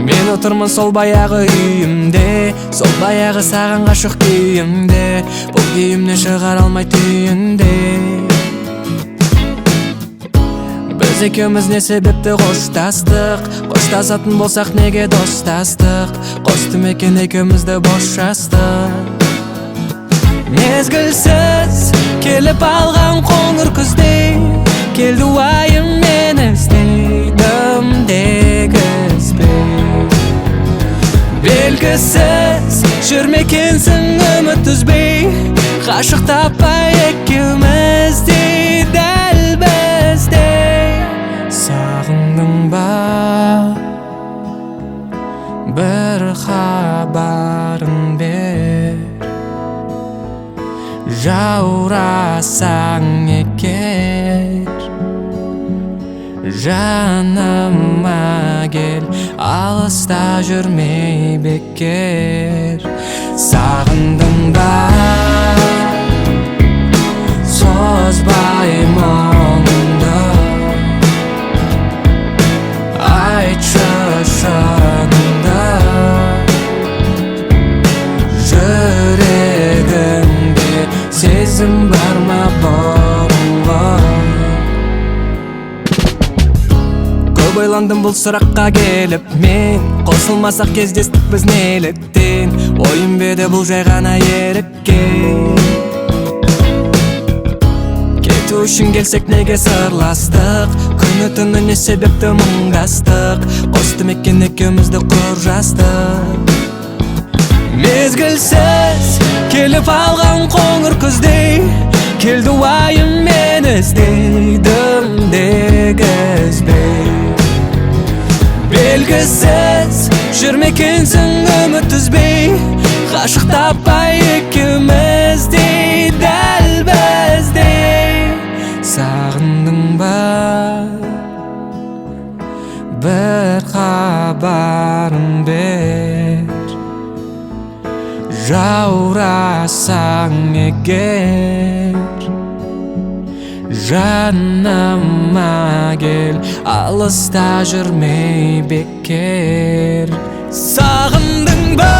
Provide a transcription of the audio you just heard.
Мен отырмын сол баяғы үйімде, сол баяғы саған ғашық күйімде. Бұл күйімнен шығара алмай түйінде. Біз екеуміз не себепті қоштастық? Қоштасатын болсақ неге достастық? Қостым екен екеумізді бос жастық. Мезгілсіз келіп алған қоңыр күздей, келді уайым мені іздей, дымдегізбей. Белгісіз жүрмекенсің үміт үзбей, ғашық таппай екеуміздей, дәл біздей. Сағындың ба бір хабарын бер, жаурасаң егер жаныма кел, алыста жүрмей бекер. Сағындың ба созбай мұңды, айтшы шыныңды, жүрегіңде сезім бар ма бұрынғы? Көп ойландым бұл сұраққа келіп мен, қосылмасақ кездестік біз неліктен? Ойым беді бұл жай ғана ерікке. Кету үшін келсек неге сырластық? Күні түні не себепті мұңдастық? Қостым екен екеумізді құр жастық. Мезгілсіз келіп алған қоңыр күздей, келді уайым мені іздей, дымдегізбей. Белгісіз жүрмекенсің үміт үзбей, ғашық таппай екеуміздей, дәл біздей. Сағындың ба бір хабарын бер, жаурасаң егер жаныма кел, алыста жүрмей бекер. Сағындың ба